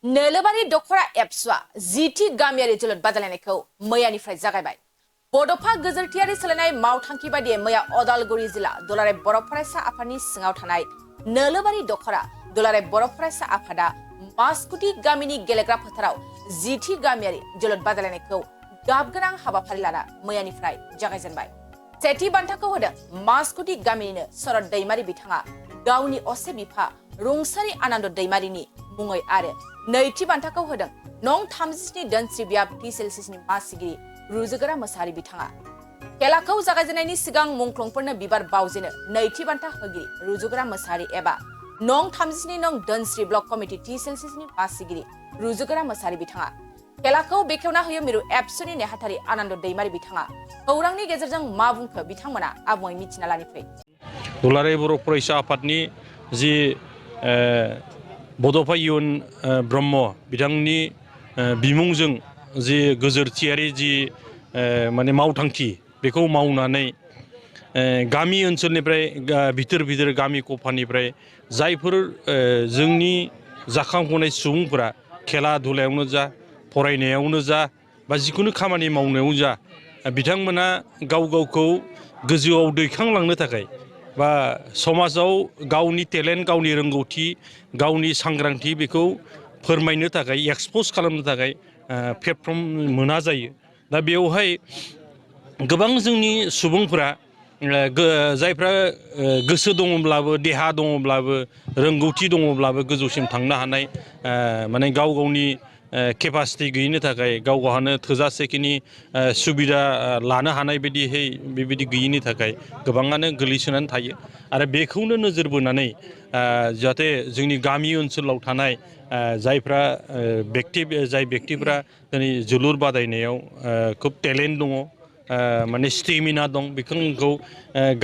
नोलोबारि दख'रा एप्सआ जिथि गामियारि जोलुर बादायलायनायखौ मैयानिफ्राय जागायबाय। बड'फा गोजोरथियारि सोलायनाय मावथांखि बायदियै मैया अदालगुरि जिल्ला दुलाराय बर' फरायसा आफादनि सिङाव थानाय नोलोबारि दख'रा दुलाराय बर' फरायसा आफादा मासकुटि गामिनि गेलेग्रा फोथाराव जिथि गामियारि जोलुर बादायलायनायखौ गाबगोनां हाबाफारि लाना मैयानिफ्राय जागायजेनबाय। सेथि बान्थाखौ होदों मासकुटि गामिनिनो शरद दैमारि बिथाङा गावनि असे बिफा रुंसारि आनन्द दैमारिनि मुङै आरो नैथि बान्थाखौ होदों नं 37 दोनस्रि बियाब टिसिएलसिनि मासिगिरि रुजुगोरा मोसाहारि बिथाङा। खेलाखौ जागायजेननायनि सिगां मुंख्लंफोरनो बिबार बावजेनो नैथि बान्था होगिरि रुजुगोरा मोसाहारि एबा नं 37 नं दोनस्रि ब्लक कमिटि टिसिएलसिनि मासिगिरि रुजुगोरा मोसाहारि बिथाङा। खेलाखौ बेखेवना होयो मिरु एप्सनि नेहाथारि आनन्द दैमारि बिथाङा। खौरांनि गेजेरजों मा बुंखो बिथांमोना आबुङै मिथिना लानि फै। दुलाराय बर' फरायसा आफादनि जि बड'फा इयुन ब्रह्म बिथांनि बिमुंजों जि गोजोरथियारि जि माने मावथांखि बेखौ मावनानै गामि ओनसोलनिफ्राय बिथोर गामि गफानिफ्राय जायफोर जोंनि जाखांफुनाय सुबुंफोरा खेला धुलायावनो जा फरायनायावनो जा बा जिखुनु खामानि मावनायावनो जा बिथांमोना गावखौ गोजौआव दैखांलांनो थाखाय बा समाजाव गावनि टेलेन्ट गावनि रोंगौथि गावनि सांग्रांथि बेखौ फोरमायनो थाखाय एक्सप'ज खालामनो थाखाय प्लेटफर्म मोना जायो। दा बेवहाय गोबां जोंनि सुबुंफोरा जायफ्रा गोसो दङब्लाबो देहा दङब्लाबो रोंगौथि दङब्लाबो गोजौसिम थांनो हानाय माने गावनि केपासिटि गैयिनि थाखाय गावहानो थोजासेखिनि सुबिदा लानो हानाय बायदियै बेबायदि गैयिनि थाखाय गोबाङानो गोलैसोनानै थायो आरो बेखौनो नोजोर बोनानै जाहाथे जोंनि गामि ओनसोलाव थानाय जायफ्रा जाय व्यक्तिफ्रा दिनै जोलुर बादायनायाव खोब टेलेन्ट दङ माने स्टेमिना दं बेखौ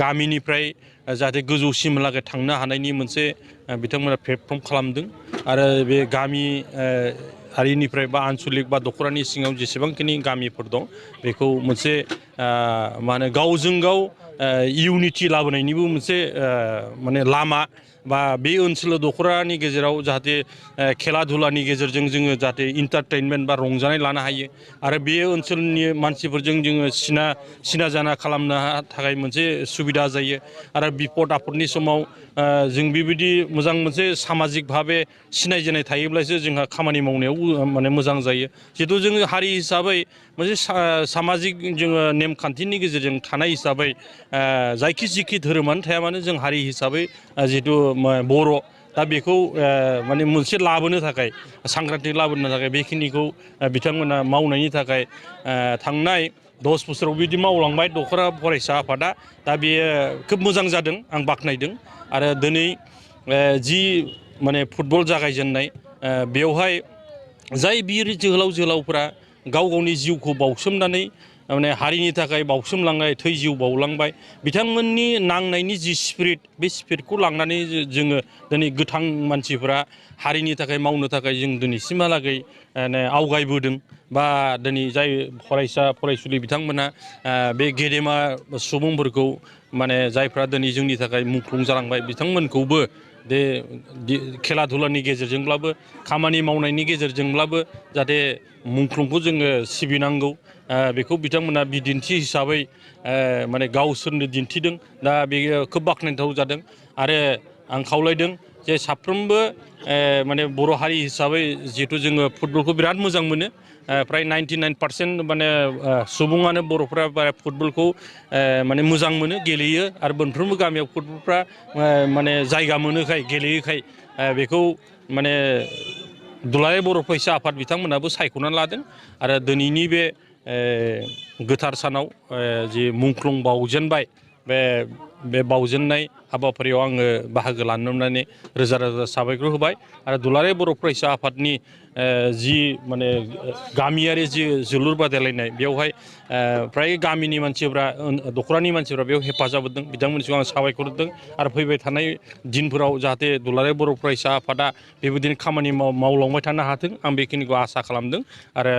गामिनिफ्राय जाहाथे गोजौसिमहालागै थांनो हानायनि मोनसे बिथांमोना प्लेटफर्म खालामदों आरो बे गामि हारिनिफ्राय बा आन्सलिक बा दख'रानि सिङाव जेसेबांखिनि गामिफोर दं बेखौ मोनसे मा होनो गावजों गाव इउनिटि लाबोनायनिबो मोनसे माने लामा बा बे ओनसोल दख'रानि गेजेराव जाहाथे खेला धुलानि गेजेरजों जोङो जाहाथे इन्टारटेनमेन्ट बा रंजानाय लानो हायो आरो बे ओनसोलनि मानसिफोरजों जोङो सिना जाना खालामनो थाखाय मोनसे सुबिदा जायो आरो बिपद आफदनि समाव जों बेबायदि मोजां मोनसे सामाजिक भाबे सिनायजेननाय थायोब्लासो जोंहा खामानि मावनायाव माने मोजां जायो। जिहेतु जोङो हारि हिसाबै मोनसे सामाजिक जोङो नेमखान्थिनि गेजेरजों थानाय हिसाबै जिखि धोरोमानो थाया मानो जों हारि हिसाबै जिहेतु बर' दा बेखौ माने मोनसे लाबोनो थाखाय सांग्रांथि लाबोनो थाखाय बेखिनिखौ बिथांमोना मावनायनि थाखाय थांनाय 10 बोसोराव बिदि मावलांबाय दख'रा फरायसा आफादा। दा बेयो खोब मोजां जादों आं बाख्नायदों आरो दिनै जि माने फुटबल जागायजेननाय बेवहाय जाय बिर जोहोलावफोरा गावनि जिउखौ बावसोमनानै माने हारिनि थाखाय बावसोमलांनाय थै जिउ बावलांबाय बिथांमोननि नांनायनि जि स्पिरिट बे स्पिरिटखौ लांनानै जोङो दिनै गोथां मानसिफोरा हारिनि थाखाय मावनो थाखाय जों दिनैसिमहालागै आवगायबोदों बा दिनै जाय फरायसा फरायसुलि बिथांमोना बे गेदेमा सुबुंफोरखौ माने जायफ्रा दिनै जोंनि थाखाय मुंख्लं जालांबाय बिथांमोनखौबो बे खेला धुलानि गेजेरजोंब्लाबो खामानि मावनायनि गेजेरजोंब्लाबो जाहाथे मुंख्लंखौ जोङो सिबिनांगौ बेखौ बिथांमोना बिदिन्थि हिसाबै माने गावसोरनो दिन्थिदों। दा बेयो खोब बाख्नायथाव जादों आरो आं खावलायदों जे साफ्रोमबो माने बर' हारि हिसाबै जिहेतु जोङो फुटबलखौ बिराद मोजां मोनो फ्राय 99% माने सुबुङानो बर'फ्रा फुटबलखौ माने मोजां मोनो गेलेयो आरो मोनफ्रोमबो गामियाव फुटबलफ्रा माने जायगा मोनोखाय गेलेयोखाय बेखौ माने दुलाराय बर' फरायसा आफाद बिथांमोनाबो सायख'नानै लादों आरो दिनैनि बे गोथार सानाव जि मुंख्लं बावजेनबाय बे बावजेननाय हाबाफारियाव आङो बाहागो लानो मोननानै रोजा साबायखर होबाय आरो दुलाराय बर' फरायसा आफादनि जि माने गामियारि जि जोलुर बादायलायनाय बेवहाय फ्राय गामिनि मानसिफ्रा दख'रानि मानसिफ्रा बेयाव हेफाजाब होदों बिथांमोननिसिम आं साबायखर होदों आरो फैबाय थानाय दिनफोराव जाहाथे दुलाराय बर' फरायसा आफादा बेबायदिनो खामानि मावलांबाय थानो हाथों आं बेखिनिखौ आसा खालामदों आरो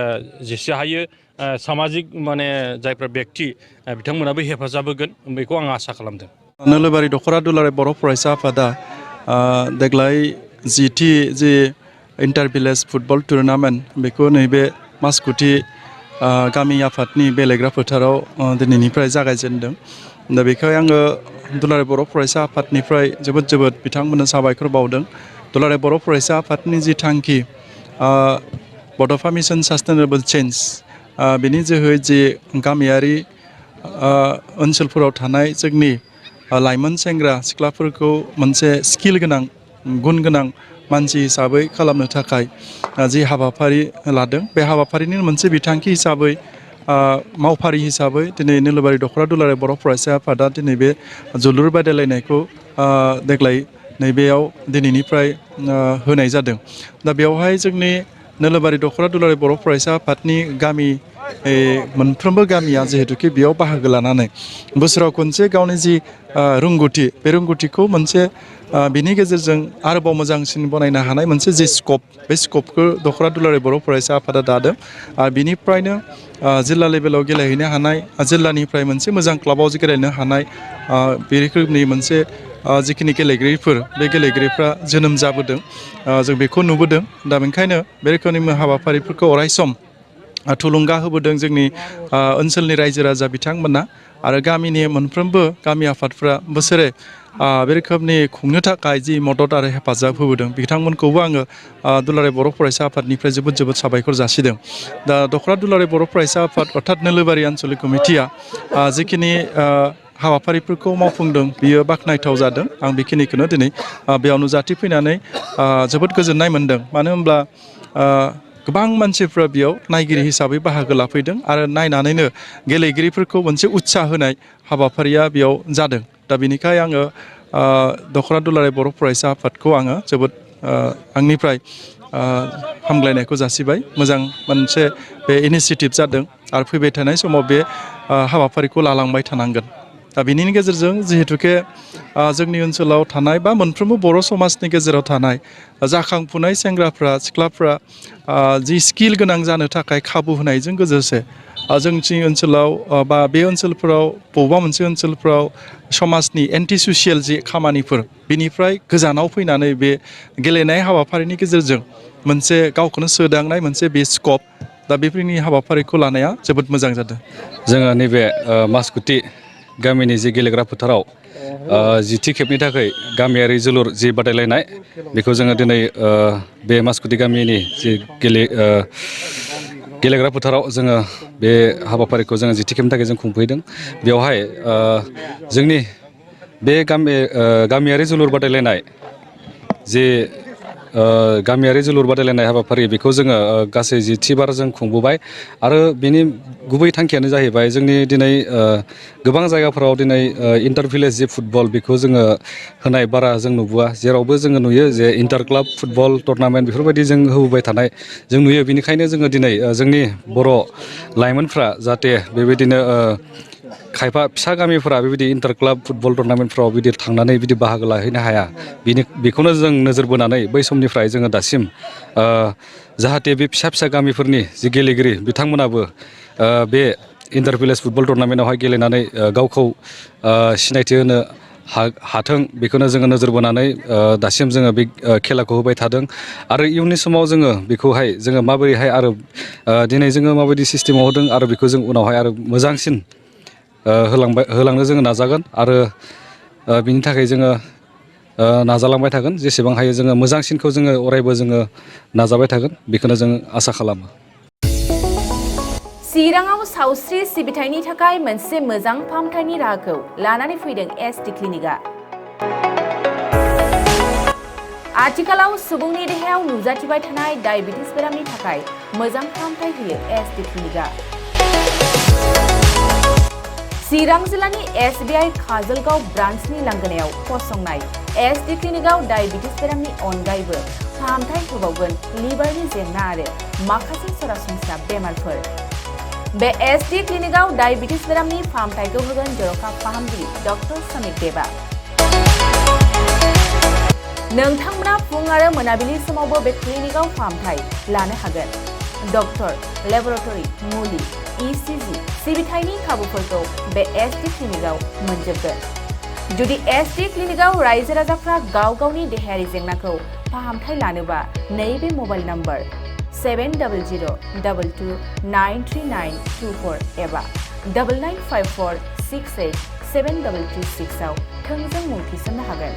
जेसे हायो सामाजिक माने जायफ्रा व्यक्ति बिथांमोनाबो हेफाजाब होगोन बेखौ आं आसा खालामदों। नोलोबारि दख'रा दुलाराय बर' फरायसा आफादा देग्लाय जिथि जे इंटार भिलेज फुटबल टुर्नामेन्ट बेखौ नैबे मासकुटि गामि आफादनि गेलेग्रा फोथाराव दिनैनिफ्राय जागायजेनदों। दा बेखाय आङो दुलाराय बर' फरायसा आफादनिफ्राय जोबोद बिथांमोननो साबायखर बावदों। दुलाराय बर' फरायसा आफादनि जि थांखि बड'फा मिशन सास्टेनेबल चेन्ज बेनि जोहै जि गामियारि ओनसोलफोराव थानाय जोंनि लाइमोन सेंग्रा सिख्लाफोरखौ मोनसे स्किल गोनां गुन गोनां मानसि हिसाबै खालामनो थाखाय जि हाबाफारि लादों बे हाबाफारिनि मोनसे बिथांखि हिसाबै मावफारि हिसाबै दिनै नोलोबारि दख'रा दुलाराय बर' फरायसा आफादा दिनै बे जोलुर बादायलायनायखौ देग्लाय नैबेयाव दिनैनिफ्राय होनाय जादों। दा बेवहाय जोंनि नोलोबारि दख'रा दुलाराय बर' फरायसा आफादनि गामि मोनफ्रोमबो गामिया जिहेतुके बेयाव बाहागो लानानै बोसोराव खनसे गावनि जि रोंगौथि बे रोंगौथिखौ मोनसे बिनि गेजेरजों आरोबाव मोजांसिन बनायनो हानाय मोनसे जि स्कप बे स्कपखौ दख'रा दुलाराय बर' फरायसा आफादा दादों। आरो बिनिफ्रायनो जिल्ला लेभेलाव गेलेहैनो हानाय जिल्लानिफ्राय मोनसे मोजां क्लाबाव गेलेनो हानाय बे रोखोमनि मोनसे जिखिनि गेलेगिरिफोर बे गेलेगिरिफ्रा जोनोम जाबोदों जों बेखौ नुबोदों। दा बेनिखायनो बे रोखोमनि हाबाफारिफोरखौ अरायसम थुलुंगा होबोदों जोंनि ओनसोलनि रायजो राजा बिथांमोना आरो गामिनि मोनफ्रोमबो गामि आफादफ्रा बोसोरे बे रोखोमनि खुंनो थाखाय जि मदद आरो हेफाजाब होबोदों बिथांमोनखौबो आङो दुलाराय बर' फरायसा आफादनिफ्राय जोबोद साबायखर जासिदों। दा दख'रा दुलाराय बर' फरायसा आफाद अर्थात नोलोबारि आनसलिक कमिटिया जिखिनि हाबाफारिफोरखौ मावफुंदों बियो बाख्नायथाव जादों। आं बेखिनिखौनो दिनै बेयाव नुजाथिफैनानै जोबोद गोजोननाय मोनदों। मानो होनब्ला गोबां मानसिफ्रा बेयाव नायगिरि हिसाबै बाहागो लाफैदों आरो नायनानैनो गेलेगिरिफोरखौ मोनसे उत्साह होनाय हाबाफारिया बेयाव जादों। दा बेनिखाय आङो दख'रा दुलाराय बर' फरायसा आफादखौ आङो जोबोद आंनिफ्राय हामग्लायनायखौ जासिबाय। मोजां मोनसे बे इनिसियेटिभ जादों आरो फैबाय थानाय समाव बे हाबाफारिखौ लालांबाय थानांगोन। दा बेनि गेजेरजों जिहेतुके जोंनि ओनसोलाव थानाय बा मोनफ्रोमबो बर' समाजनि गेजेराव थानाय जाखांफुनाय सेंग्राफ्रा सिख्लाफ्रा जि स्किल गोनां जानो थाखाय खाबु होनायजों लोगोसे जोंनि ओनसोलाव बा बे ओनसोलफोराव बबेबा मोनसे ओनसोलफोराव समाजनि एन्टि ससियेल जि खामानिफोर बिनिफ्राय गोजानाव फैनानै बे गेलेनाय हाबाफारिनि गेजेरजों मोनसे गावखौनो सोदांनाय मोनसे बे स्कप दा बेफोरनि हाबाफारिखौ लानाया जोबोद मोजां जादों। जोङो नैबे मासकुटि गामिनि जि गेलेग्रा फोथाराव 10थि खेबनि थाखाय गामियारि जोलुर जि बादायलायनाय बेखौ जोङो दिनै बे मासकुटि गामिनि जि गेलेग्रा फोथाराव जोङो बे हाबाफारिखौ जोङो 10थि खेबनि थाखाय जों खुंफैदों। बेवहाय जोंनि बे गामियारि जोलुर बादायलायनाय जे गामियारि जोलुर बादायलायनाय हाबाफारि बेखौ जोङो गासै 10थि बार जों खुंबोबाय आरो बेनि गुबै थांखियानो जाहैबाय जोंनि दिनै गोबां जायगाफोराव दिनै इन्टार भिलेज जे फुटबल बेखौ जोङो होनाय बारा जों नुबोआ। जेरावबो जोङो नुयो जे इन्टार क्लाब फुटबल टुर्नामेन्ट बेफोरबायदि जों होबोबाय थानाय जों नुयो। बेनिखायनो जोङो दिनै जोंनि बर' लाइमोनफ्रा जाहाथे बेबायदिनो खायफा फिसा गामिफोरा बेबायदि इन्टार क्लाब फुटबल टुर्नामेन्टफ्राव बिदि थांनानै बिदि बाहागो लाहैनो हाया बेखौनो जों नोजोर बोनानै बै समनिफ्राय जोङो दासिम जाहाथे बे फिसा गामिफोरनि जि गेलेगिरि बिथांमोनाबो बे इन्टार भिलेज फुटबल टुर्नामेन्टआवहाय गेलेनानै गावखौ सिनायथि होनो हाथों बेखौनो जोङो नोजोर बोनानै दासिम जोङो बे खेलाखौ होबाय थादों। आरो इयुननि समाव जोङो बेखौहाय जोङो माबोरैहाय आरो दिनै जोङो माबायदि सिस्टेमाव होदों आरो बेखौ जों उनावहाय आरो मोजांसिन होलांनो जोङो नाजागोन आरो बिनि थाखाय जोङो नाजालांबाय थागोन। जेसेबां हायो जोङो मोजांसिनखौ जोङो अरायबो जोङो नाजाबाय थागोन बेखौनो जों आसा खालामो। चिराङाव सावस्रि सिबिथायनि थाखाय मोनसे मोजां फाहामथायनि राहाखौ लानानै फैदों एसटि क्लिनिकआ। आथिखालाव सुबुंनि देहायाव नुजाथिबाय थानाय डायबिटिस बेरामनि थाखाय मोजां फाहामथाय होयो एसटि क्लिनिकआ। चिरां जिल्लानि SBI काजलगाव ब्रान्चनि लांगोनायाव फसंनाय एसटि क्लिनिकआव डायबिटिस बेरामनि अनगायैबो फाहामथाय होबावगोन लिभारनि जेंना आरो माखासे सरासनस्रा बेमारफोर। बे एसटि क्लिनिकआव डायबिटिस बेरामनि फाहामथायखौ होगोन जर'खा फाहामगिरि डक्टर समित देबा। नोंथांमोना फुं आरो मोनाबिलि समावबो बे क्लिनिकआव फाहामथाय लानो हागोन। डक्टर, लेबरेटरि, मुलि, ECG सिबिथायनि खाबुफोरखौ बे एसटि क्लिनिकआव मोनजोबगोन। जुदि SD क्लिनिकआव रायजो राजाफ्रा गाव गावनि देहायारि जेंनाखौ फाहामथाय लानोबा नैबे मबाइल नम्बर 7002293924 एबा 9954687336 आव थोंजों मुं थिसननो हागोन।